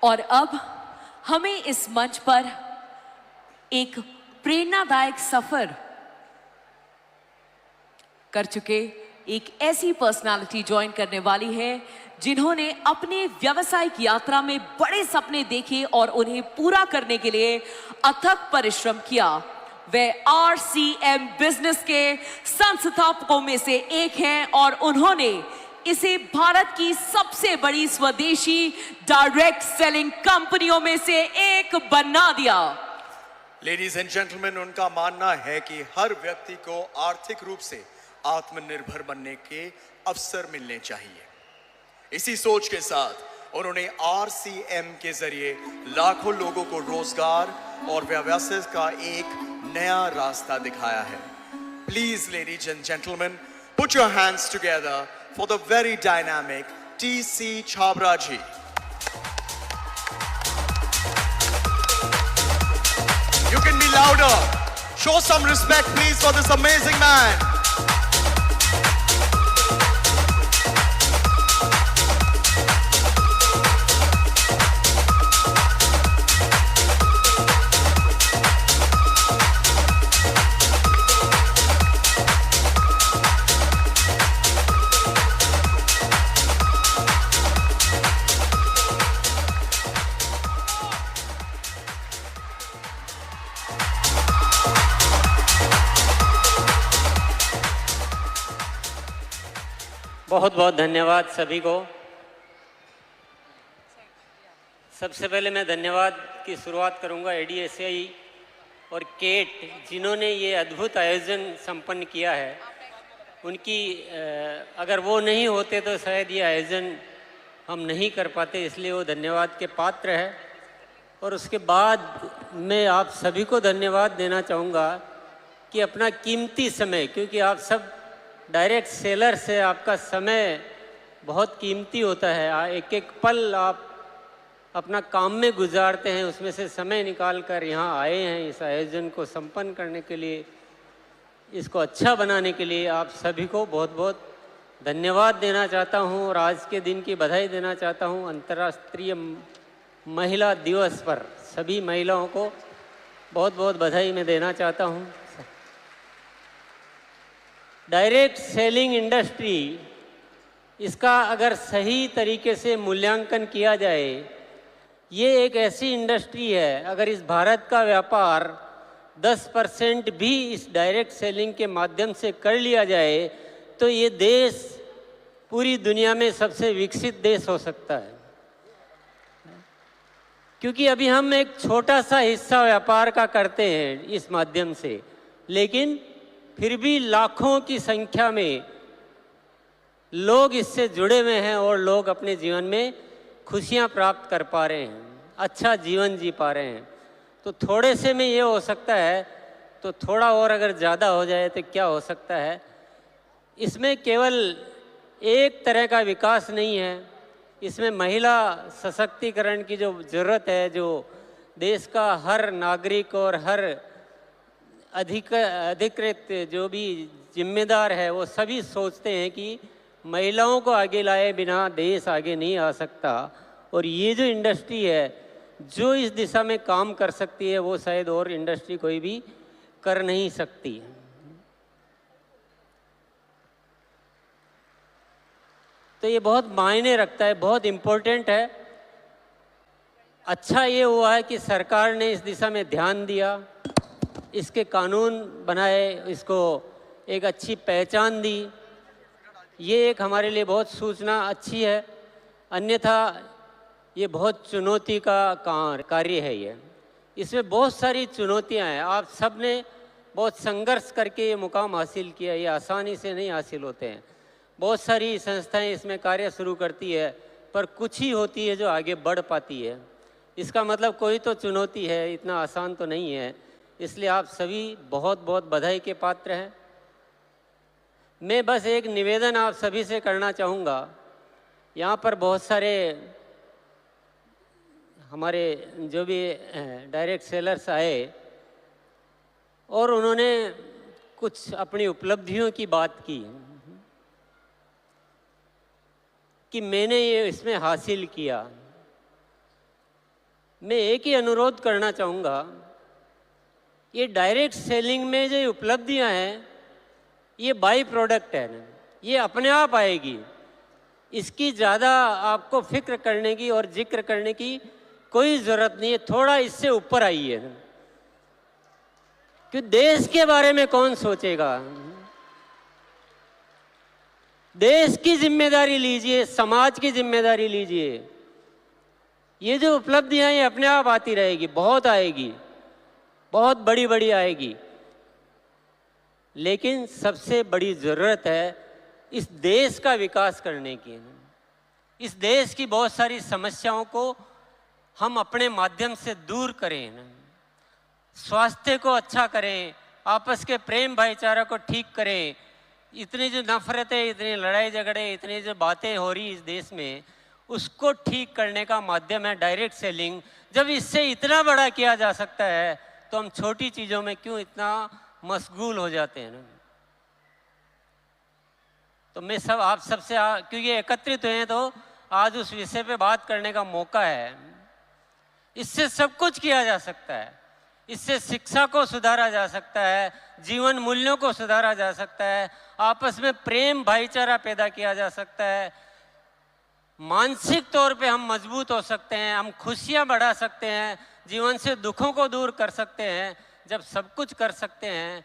और अब हमें इस मंच पर एक प्रेरणादायक सफर कर चुके एक ऐसी पर्सनालिटी ज्वाइन करने वाली है जिन्होंने अपने व्यावसायिक यात्रा में बड़े सपने देखे और उन्हें पूरा करने के लिए अथक परिश्रम किया। वे RCM बिजनेस के संस्थापकों में से एक हैं और उन्होंने इसे भारत की सबसे बड़ी स्वदेशी डायरेक्ट सेलिंग कंपनियों में से एक बना दिया। लेडीज एंड जेंटलमैन, उनका मानना है कि हर व्यक्ति को आर्थिक रूप से आत्मनिर्भर बनने के अवसर मिलने चाहिए। इसी सोच के साथ उन्होंने RCM के जरिए लाखों लोगों को रोजगार और व्यवसाय का एक नया रास्ता दिखाया है। Please ladies and gentleman, put your hands together for the very dynamic TC Chhabra ji. You can be louder. Show some respect, please, for this amazing man. बहुत बहुत धन्यवाद सभी को। सबसे पहले मैं धन्यवाद की शुरुआत करूंगा ADSI और केट, जिन्होंने ये अद्भुत आयोजन संपन्न किया है। उनकी अगर वो नहीं होते तो शायद ये आयोजन हम नहीं कर पाते, इसलिए वो धन्यवाद के पात्र है। और उसके बाद मैं आप सभी को धन्यवाद देना चाहूँगा कि अपना कीमती समय, क्योंकि आप सब डायरेक्ट सेलर से आपका समय बहुत कीमती होता है, एक एक पल आप अपना काम में गुजारते हैं, उसमें से समय निकाल कर यहाँ आए हैं इस आयोजन को संपन्न करने के लिए, इसको अच्छा बनाने के लिए। आप सभी को बहुत बहुत धन्यवाद देना चाहता हूँ और आज के दिन की बधाई देना चाहता हूँ। अंतर्राष्ट्रीय महिला दिवस पर सभी महिलाओं को बहुत बहुत बधाई मैं देना चाहता हूँ। डायरेक्ट सेलिंग इंडस्ट्री, इसका अगर सही तरीके से मूल्यांकन किया जाए, ये एक ऐसी इंडस्ट्री है, अगर इस भारत का व्यापार 10% भी इस डायरेक्ट सेलिंग के माध्यम से कर लिया जाए तो ये देश पूरी दुनिया में सबसे विकसित देश हो सकता है। क्योंकि अभी हम एक छोटा सा हिस्सा व्यापार का करते हैं इस माध्यम से, लेकिन फिर भी लाखों की संख्या में लोग इससे जुड़े हुए हैं और लोग अपने जीवन में खुशियां प्राप्त कर पा रहे हैं, अच्छा जीवन जी पा रहे हैं। तो थोड़े से में ये हो सकता है, तो थोड़ा और अगर ज़्यादा हो जाए तो क्या हो सकता है। इसमें केवल एक तरह का विकास नहीं है, इसमें महिला सशक्तिकरण की जो ज़रूरत है, जो देश का हर नागरिक और हर अधिकृत जो भी जिम्मेदार है, वो सभी सोचते हैं कि महिलाओं को आगे लाए बिना देश आगे नहीं आ सकता। और ये जो इंडस्ट्री है जो इस दिशा में काम कर सकती है, वो शायद और इंडस्ट्री कोई भी कर नहीं सकती। तो ये बहुत मायने रखता है, बहुत इम्पोर्टेंट है। अच्छा ये हुआ है कि सरकार ने इस दिशा में ध्यान दिया, इसके कानून बनाए, इसको एक अच्छी पहचान दी। ये एक हमारे लिए बहुत सूचना अच्छी है, अन्यथा ये बहुत चुनौती का कार्य है। ये इसमें बहुत सारी चुनौतियां हैं। आप सब ने बहुत संघर्ष करके ये मुकाम हासिल किया, ये आसानी से नहीं हासिल होते हैं। बहुत सारी संस्थाएं इसमें कार्य शुरू करती है, पर कुछ ही होती है जो आगे बढ़ पाती है। इसका मतलब कोई तो चुनौती है, इतना आसान तो नहीं है। इसलिए आप सभी बहुत बहुत बधाई के पात्र हैं। मैं बस एक निवेदन आप सभी से करना चाहूँगा। यहाँ पर बहुत सारे हमारे जो भी डायरेक्ट सेलर्स आए और उन्होंने कुछ अपनी उपलब्धियों की बात की कि मैंने ये इसमें हासिल किया। मैं एक ही अनुरोध करना चाहूँगा, ये डायरेक्ट सेलिंग में जो उपलब्धियां हैं ये बाई प्रोडक्ट है ना, ये अपने आप आएगी। इसकी ज़्यादा आपको फिक्र करने की और जिक्र करने की कोई ज़रूरत नहीं है। थोड़ा इससे ऊपर आइए ना, कि देश के बारे में कौन सोचेगा। देश की जिम्मेदारी लीजिए, समाज की जिम्मेदारी लीजिए। ये जो उपलब्धियां ये अपने आप आती रहेगी, बहुत आएगी, बहुत बड़ी बड़ी आएगी। लेकिन सबसे बड़ी ज़रूरत है इस देश का विकास करने की। इस देश की बहुत सारी समस्याओं को हम अपने माध्यम से दूर करें, स्वास्थ्य को अच्छा करें, आपस के प्रेम भाईचारा को ठीक करें। इतनी जो नफरतें, इतनी लड़ाई झगड़े, इतनी जो बातें हो रही इस देश में, उसको ठीक करने का माध्यम है डायरेक्ट सेलिंग। जब इससे इतना बड़ा किया जा सकता है तो हम छोटी चीज़ों में क्यों इतना मशगूल हो जाते हैं ना। तो मैं आप सबसे क्योंकि एकत्रित हुए हैं तो आज उस विषय पे बात करने का मौका है। इससे सब कुछ किया जा सकता है। इससे शिक्षा को सुधारा जा सकता है, जीवन मूल्यों को सुधारा जा सकता है, आपस में प्रेम भाईचारा पैदा किया जा सकता है, मानसिक तौर पे हम मजबूत हो सकते हैं, हम खुशियां बढ़ा सकते हैं, जीवन से दुखों को दूर कर सकते हैं। जब सब कुछ कर सकते हैं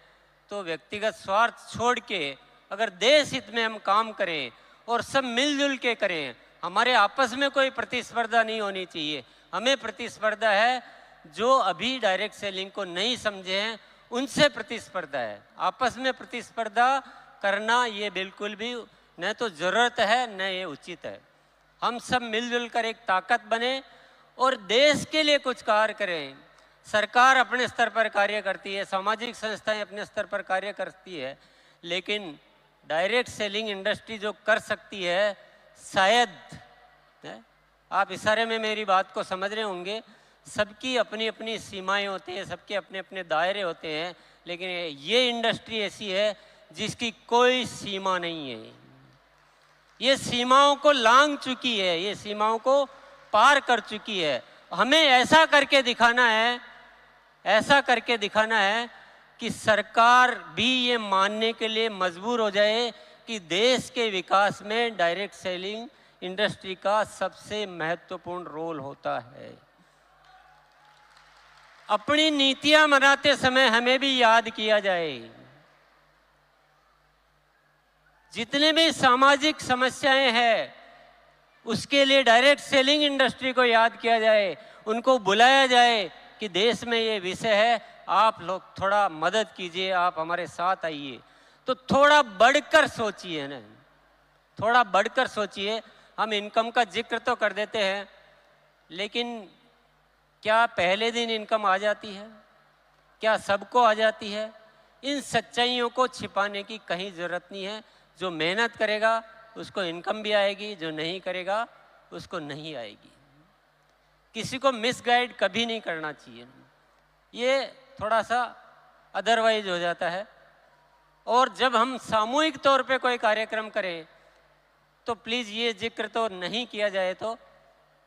तो व्यक्तिगत स्वार्थ छोड़ के अगर देश हित में हम काम करें और सब मिलजुल के करें, हमारे आपस में कोई प्रतिस्पर्धा नहीं होनी चाहिए। हमें प्रतिस्पर्धा है जो अभी डायरेक्ट सेलिंग को नहीं समझे हैं, उनसे प्रतिस्पर्धा है। आपस में प्रतिस्पर्धा करना ये बिल्कुल भी न तो ज़रूरत है न ये उचित है। हम सब मिलजुल कर एक ताकत बने और देश के लिए कुछ कार्य करें। सरकार अपने स्तर पर कार्य करती है, सामाजिक संस्थाएं अपने स्तर पर कार्य करती है, लेकिन डायरेक्ट सेलिंग इंडस्ट्री जो कर सकती है, शायद आप इशारे में मेरी बात को समझ रहे होंगे, सबकी अपनी अपनी सीमाएं होती हैं, सबके अपने अपने दायरे होते हैं, लेकिन ये इंडस्ट्री ऐसी है जिसकी कोई सीमा नहीं है। ये सीमाओं को लांघ चुकी है, ये सीमाओं को पार कर चुकी है। हमें ऐसा करके दिखाना है, ऐसा करके दिखाना है कि सरकार भी ये मानने के लिए मजबूर हो जाए कि देश के विकास में डायरेक्ट सेलिंग इंडस्ट्री का सबसे महत्वपूर्ण रोल होता है। अपनी नीतियां बनाते समय हमें भी याद किया जाए, जितने भी सामाजिक समस्याएं हैं उसके लिए डायरेक्ट सेलिंग इंडस्ट्री को याद किया जाए, उनको बुलाया जाए कि देश में ये विषय है, आप लोग थोड़ा मदद कीजिए, आप हमारे साथ आइए। तो थोड़ा बढ़कर सोचिए ना, थोड़ा बढ़कर सोचिए। हम इनकम का जिक्र तो कर देते हैं, लेकिन क्या पहले दिन इनकम आ जाती है? क्या सबको आ जाती है? इन सच्चाइयों को छिपाने की कहीं ज़रूरत नहीं है। जो मेहनत करेगा उसको इनकम भी आएगी, जो नहीं करेगा उसको नहीं आएगी। किसी को मिसगाइड कभी नहीं करना चाहिए, ये थोड़ा सा अदरवाइज हो जाता है। और जब हम सामूहिक तौर पे कोई कार्यक्रम करें तो प्लीज़ ये जिक्र तो नहीं किया जाए तो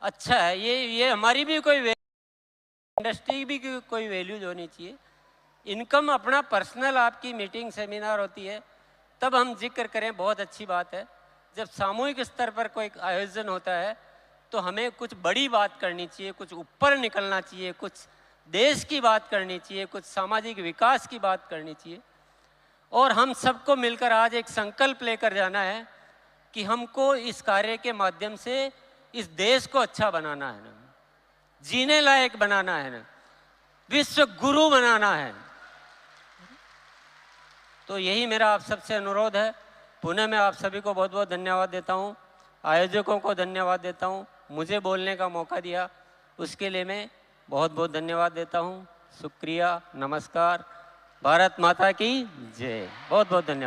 अच्छा है। ये हमारी भी कोई इंडस्ट्री भी कोई वैल्यूज होनी चाहिए। इनकम अपना पर्सनल आपकी मीटिंग सेमिनार होती है तब हम जिक्र करें, बहुत अच्छी बात है। जब सामूहिक स्तर पर कोई आयोजन होता है तो हमें कुछ बड़ी बात करनी चाहिए, कुछ ऊपर निकलना चाहिए, कुछ देश की बात करनी चाहिए, कुछ सामाजिक विकास की बात करनी चाहिए। और हम सबको मिलकर आज एक संकल्प लेकर जाना है कि हमको इस कार्य के माध्यम से इस देश को अच्छा बनाना है ना, जीने लायक बनाना है ना, विश्व गुरु बनाना है। तो यही मेरा आप सबसे अनुरोध है। पुनः मैं आप सभी को बहुत बहुत धन्यवाद देता हूँ, आयोजकों को धन्यवाद देता हूँ, मुझे बोलने का मौका दिया उसके लिए मैं बहुत बहुत धन्यवाद देता हूँ। शुक्रिया, नमस्कार, भारत माता की जय। बहुत बहुत धन्यवाद।